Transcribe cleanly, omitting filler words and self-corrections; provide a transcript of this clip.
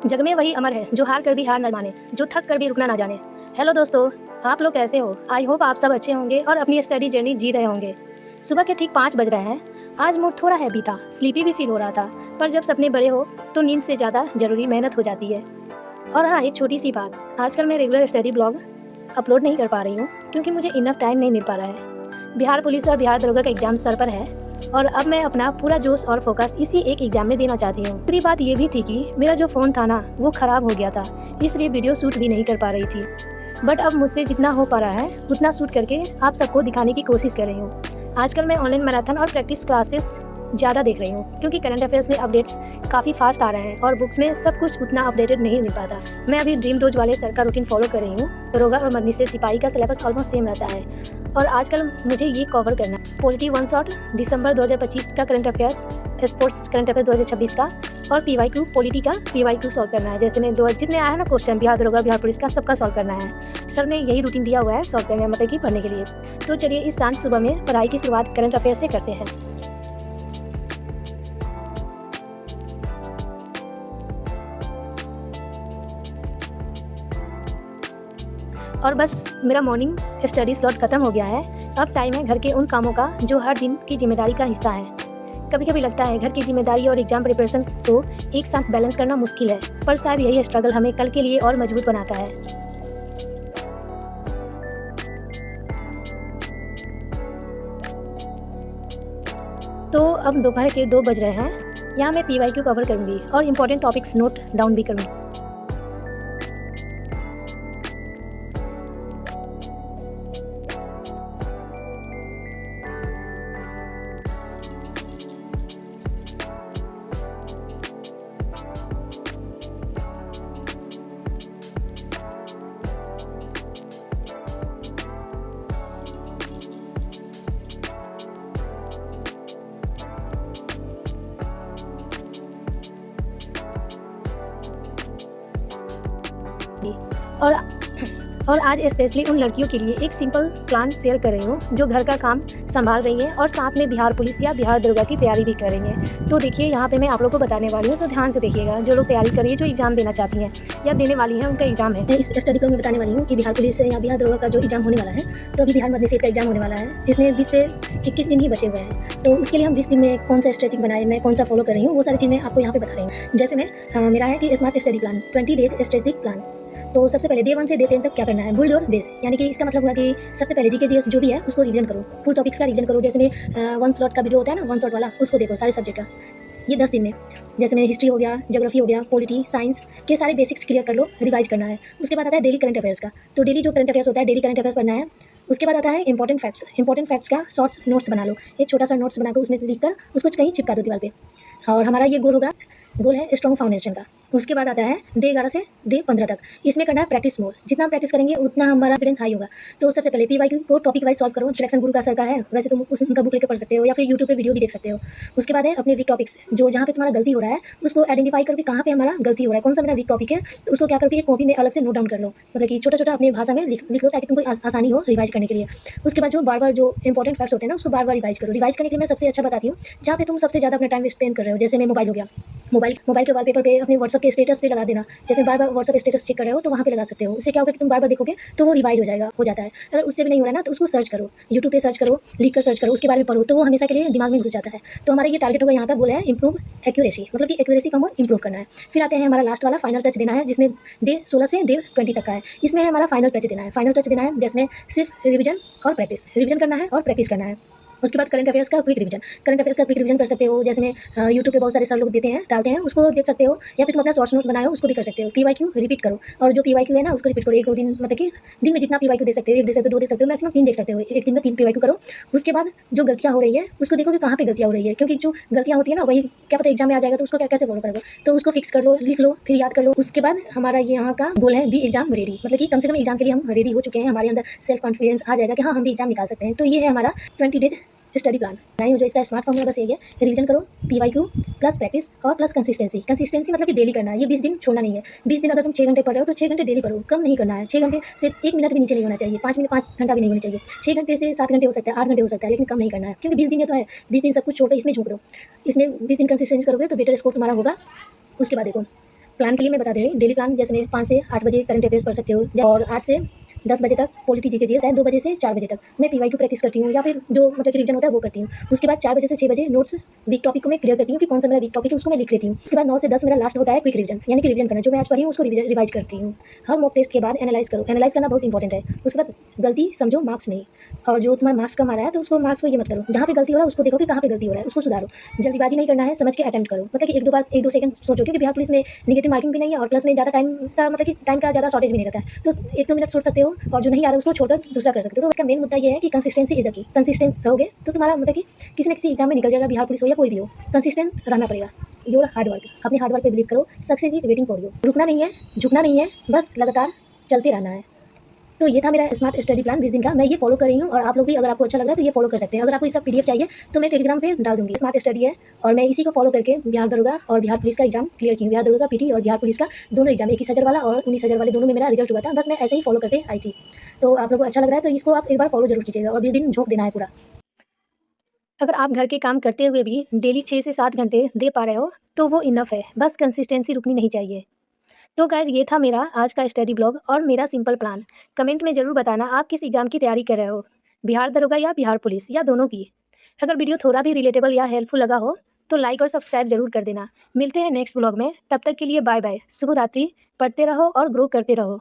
जग में वही अमर है जो हार कर भी हार न माने, जो थक कर भी रुकना ना जाने। हेलो दोस्तों, आप लोग कैसे हो? आई होप आप सब अच्छे होंगे और अपनी स्टडी जर्नी जी रहे होंगे। सुबह के ठीक 5 बज रहे हैं। आज मूड थोड़ा हैप्पी था, स्लीपी भी फील हो रहा था, पर जब सपने बड़े हो तो नींद से ज़्यादा ज़रूरी मेहनत हो जाती है। और हाँ, एक छोटी सी बात, आजकल मैं रेगुलर स्टडी ब्लॉग अपलोड नहीं कर पा रही हूँ क्योंकि मुझे इनफ टाइम नहीं मिल पा रहा है। बिहार पुलिस और बिहार दरोगा का एग्जाम सर पर है और अब मैं अपना पूरा जोश और फोकस इसी एक एग्जाम में देना चाहती हूँ। दूसरी बात ये भी थी कि मेरा जो फ़ोन था ना वो ख़राब हो गया था, इसलिए वीडियो शूट भी नहीं कर पा रही थी। बट अब मुझसे जितना हो पा रहा है उतना शूट करके आप सबको दिखाने की कोशिश कर रही हूँ। आजकल मैं ऑनलाइन मैराथन और प्रैक्टिस क्लासेस ज़्यादा देख रही हूँ क्योंकि करंट अफेयर्स में अपडेट्स काफ़ी फास्ट आ रहे हैं और बुक्स में सब कुछ उतना अपडेटेड नहीं मिल पाता। मैं अभी ड्रीम डोज वाले सर का रूटीन फॉलो कर रही हूँ। दरोगा और मदनी से सिपाही का सिलेबस ऑलमोस्ट सेम रहता है और आजकल मुझे ये कवर करना है। पॉलिटी वन शॉट दिसंबर 2025 का current affairs, sports current affair 2026 का और PYQ पॉलिटी का PYQ सॉल्व करना है। जैसे मैं जितने आया है ना क्वेश्चन बिहार दरोगा बिहार पुलिस का, सबका सॉल्व करना है। सर ने यही रूटीन दिया हुआ है सॉल्व करने मतलब कि पढ़ने के लिए। तो चलिए इस शांत सुबह में पढ़ाई की शुरुआत करंट अफेयर से करते हैं। और बस मेरा मॉर्निंग स्टडी स्लॉट ख़त्म हो गया है। अब टाइम है घर के उन कामों का जो हर दिन की जिम्मेदारी का हिस्सा है। कभी कभी लगता है घर की जिम्मेदारी और एग्जाम प्रिपरेशन को एक साथ बैलेंस करना मुश्किल है, पर शायद यही स्ट्रगल हमें कल के लिए और मजबूत बनाता है। तो अब दोपहर के 2 बज रहे हैं। यहाँ मैं PYQ कवर करूँगी और इम्पोर्टेंट टॉपिक्स नोट डाउन भी करूँगी। और आज स्पेशली उन लड़कियों के लिए एक सिंपल प्लान शेयर कर रही हूँ जो घर का काम संभाल रही हैं और साथ में बिहार पुलिस या बिहार दरोगा की तैयारी भी कर रही हैं। तो देखिए यहाँ पे मैं आप लोगों को बताने वाली हूँ, तो ध्यान से देखिएगा। जो लोग तैयारी कर रही है, जो एग्जाम देना चाहती हैं या देने वाली हैं, उनका एग्जाम है। मैं इस स्टडी ब्लॉग में बताने वाली हूँ कि बिहार पुलिस या बिहार दरोगा का जो एग्जाम होने वाला है, तो अभी बिहार मध्य का एग्जाम होने वाला है जिसमें 20 से 21 दिन ही बचे हुए हैं। तो उसके लिए हम 20 दिन में कौन सा स्ट्रेचिंग बनाए, मैं कौन सा फॉलो कर रही हूँ, वो सारी चीज़ मैं आपको यहाँ पे बता रही हूँ। जैसे मैं मेरा है कि smart study plan 20 days strategic plan. तो सबसे पहले डे 1 से डे 10 तक क्या करना है, बिल्ड योर बेस, यानी कि इसका मतलब हुआ कि सबसे पहले GK जो भी है उसको रिवीजन करो, फुल टॉपिक्स का रिवीजन करो। जैसे में 1 स्लॉट का वीडियो होता है ना, 1 शॉट वाला, उसको देखो सारे सब्जेक्ट का, ये 10 दिन में। जैसे में हिस्ट्री हो गया, ज्योग्राफी हो गया, पॉलिटी, साइंस के सारे बेसिक्स क्लियर कर लो, रिवाइज करना है। उसके बाद आता है डेली करंट अफेयर्स का। तो डेली जो करंट अफेयर्स होता है, डेली करंट अफेयर्स पढ़ना है। उसके बाद आता है इंपॉर्टेंट फैक्ट्स का शॉर्ट्स नोट्स बना लो, एक छोटा सा नोट्स बनाकर उसमें लिख कर उसको कहीं चिपका दो दीवार पे। और हमारा ये गोल है स्ट्रॉन्ग फाउंडेशन का। उसके बाद आता है डे 11 से डे 15 तक, इसमें करना है प्रैक्टिस मोड। जितना प्रैक्टिस करेंगे उतना हमारा कॉन्फिडेंस हाई होगा। तो सबसे पहले PYQ को टॉपिक वाइज सॉल्व करो। सिलेक्शन गुरु का सर का है, वैसे तुम उनका बुक लेकर पढ़ सकते हो या फिर यूट्यूब पे वीडियो भी देख सकते हो। उसके बाद है अपने वीक टॉपिक्स, जो जहाँ पे तुम्हारा गलती हो रहा है उसको आइडेंटिफाई करके कहाँ पे हमारा गलती हो रहा है, कौन सा मेरा वीक टॉपिक है, तो उसको क्या करके एक कॉपी में अलग से नोट डाउन कर लो, मतलब कि छोटा छोटा अपनी भाषा में लिख लो ताकि तुमको आसानी हो रिवाइज करने के लिए। उसके बाद जो बार जो इंपॉर्टेंट फैक्ट्स होते हैं ना, उसको बार रिवाइज करो। रिवाइज करने के लिए मैं सबसे अच्छा बताती हूँ जहाँ पे तुम सबसे ज़्यादा अपना टाइम स्पेंड कर रहे हो। जैसे में मोबाइल हो गया, मोबाइल के वॉलपेपर पे अपने व्हाट्सएप के स्टेटस पे लगा देना। जैसे बार व्हाट्सएप स्टेटस चेक कर रहे हो तो वहाँ पे लगा सकते हो। उससे क्या होगा कि तुम बार देखोगे तो वो रिवाइज हो जाता है। अगर उससे भी नहीं हो रहा है ना, तो उसको सर्च करो, यूट्यूब पे सर्च करो, लिख कर सर्च करो, उसके बारे में पढ़ो, तो वो हमेशा के लिए दिमाग में घुस जाता है। तो हमारा ये टारगेट होगा, यहाँ का गोल है इंप्रूव एक्यूरेसी, मतलब कि एक्यूरेसी को हमको इंप्रूव करना है। फिर आते हैं हमारा लास्ट वाला फाइनल टच देना है, जिसमें डे 16 से डे 20 तक का है। इसमें हमारा फाइनल टच देना है, जिसमें सिर्फ रिवीजन और प्रैक्टिस, रिवीजन करना है और प्रैक्टिस करना है। उसके बाद करंट अफेयर्स का क्विक रिवीजन कर सकते हो। जैसे में यूट्यूब पे बहुत सारे सर लोग डालते हैं, उसको देख सकते हो, या फिर तुम अपना शॉर्ट्स नोट बनाओ, उसको भी कर सकते हो। PYQ रिपीट करो, और जो PYQ है ना उसको रिपीट करो 1-2 दिन, मतलब कि दिन में जितना PYQ दे सकते हो, 1 दे सकते हो, 2 दे सकते हो, मैक्सिमम 3 देख सकते हो। एक दिन में 3 PYQ करो। उसके बाद जो गलतियाँ हो रही है उसको देखो कि कहाँ पे गलतियाँ हो रही है, क्योंकि जो गलतियाँ होती है ना वही क्या पता एग्जाम में आ जाएगा, तो उसको कैसे फॉलो करोगे, तो उसको फिक्स कर लो, लिख लो, फिर याद कर लो। उसके बाद हमारा यहाँ का गोल है बी एग्जाम रेडी, मतलब कि कम से कम एग्जाम के लिए हम रेडी हो चुके हैं, हमारे अंदर सेल्फ कॉन्फिडेंस आ जाएगा कि हाँ हम भी एग्जाम निकाल सकते हैं। तो ये है हमारा 20 डेज स्टडी प्लान बनाई हूँ। जो इसका स्मार्ट फॉर्मूला बस यही है, रिवीजन करो, PYQ प्लस प्रैक्टिस और प्लस कंसिस्टेंसी मतलब कि डेली करना है। ये 20 दिन छोड़ना नहीं है। 20 दिन अगर तुम 6 घंटे पढ़ रहे हो तो 6 घंटे डेली पढ़ो, कम नहीं करना है। 6 घंटे से 1 मिनट भी नीचे नहीं होना चाहिए, 5 घंटा भी नहीं होना चाहिए। 6 घंटे से 7 घंटे हो सकता है, 8 घंटे हो सकता है, लेकिन कम नहीं करना है, क्योंकि 20 दिन ये तो है। 20 दिन सब कुछ छोड़ो, इसमें झोंक दो। इसमें 20 दिन कंसिस्टेंसी करोगे तो बेटर स्कोर तुम्हारा होगा। उसके बाद देखो प्लान के लिए मैं बता दे रही हूँ। डेली प्लान जैसे मैं 5 से 8 बजे करंट अफेयर्स पढ़ सकते हो, और 8 से 10 बजे तक पॉलिटी जीके जी, 2 बजे से 4 बजे तक मैं पीवाईक्यू प्रैक्टिस करती हूँ, या फिर जो मतलब कि रिवीजन होता है वो करती हूँ। उसके बाद 4 बजे से 6 बजे नोट्स वीक टॉपिक को मैं क्लियर करती हूँ कि कौन सा मेरा वीक टॉपिक है, उसको मैं लिख लेती हूँ। उसके बाद 9 से 10 मेरा लास्ट होता है क्विक रिवीजन, यानी कि रिवीजन करना, जो मैं आज पढ़ी हूँ उसको रिवाइज करती हूँ। हर मॉक टेस्ट के बाद एनालाइज करो, एनालाइज करना बहुत इंपॉर्टेंट है। उसके बाद गलती समझो, मार्क्स नहीं। और जो तुम्हारा मार्क्स कम आ रहा है तो उसको मार्क्स को ये मत करो, जहाँ पे गलती हो रहा है उसको देखो कि कहाँ पे गलती हो रहा है, उसको सुधारो। जल्दीबाजी नहीं करना है, समझ के अटेम्प्ट करो, मतलब कि एक दो सेकंड सोचो, क्योंकि बिहार पुलिस में नेगेटिव मार्किंग भी नहीं है और प्लस में ज़्यादा टाइम का मतलब कि टाइम का ज़्यादा शॉर्टेज भी नहीं रहता है। तो 1-2 मिनट सोच सकते हो, और जो नहीं आ रहा है उसको छोड़कर दूसरा कर सकते हो। तो इसका मेन मुद्दा ये है कि कंसिस्टेंसी इधर की, कंसिस्टेंट रहोगे तो तुम्हारा मतलब कि किसी न किसी एग्जाम में निकल जाएगा, बिहार पुलिस हो या कोई भी हो, कंसिस्टेंट रहना पड़ेगा। योर हार्ड वर्क, अपने हार्ड वर्क पे बिलीव करो, success is waiting for you. रुकना नहीं है, झुकना नहीं है, बस लगातार चलते रहना है। तो ये था मेरा स्मार्ट स्टडी प्लान 20 दिन का, मैं ये फॉलो कर रही हूँ, और आप लोग भी अगर आपको अच्छा लग रहा है तो ये फॉलो कर सकते हैं। अगर आपको इसका पीडीएफ चाहिए तो मैं टेलीग्राम पे डाल दूंगी। स्मार्ट स्टडी है, और मैं इसी को फॉलो करके बिहार दरोगा और बिहार पुलिस का एग्जाम क्लियर की हूँ। बिहार दरोगा पीटी और बिहार पुलिस का दोनों एग्जाम, 21,000 वाला और 19,000 वाले, दोनों में मेरा रिजल्ट हुआ था। बस मैं ऐसे ही फॉलो करते आई थी। तो आप लोगों को अच्छा लग रहा है तो इसको आप एक बार फॉलो जरूर कीजिएगा, और 20 दिन झोंक देना है पूरा। अगर आप घर के काम करते हुए भी डेली 6 से 7 घंटे दे पा रहे हो तो वो इनफ है, बस कंसिस्टेंसी रुकनी नहीं चाहिए। तो गाइस, ये था मेरा आज का स्टडी ब्लॉग और मेरा सिंपल प्लान। कमेंट में ज़रूर बताना आप किस एग्ज़ाम की तैयारी कर रहे हो, बिहार दरोगा या बिहार पुलिस या दोनों की। अगर वीडियो थोड़ा भी रिलेटेबल या हेल्पफुल लगा हो तो लाइक और सब्सक्राइब जरूर कर देना। मिलते हैं नेक्स्ट ब्लॉग में, तब तक के लिए बाय बाय, शुभ रात्रि। पढ़ते रहो और ग्रो करते रहो।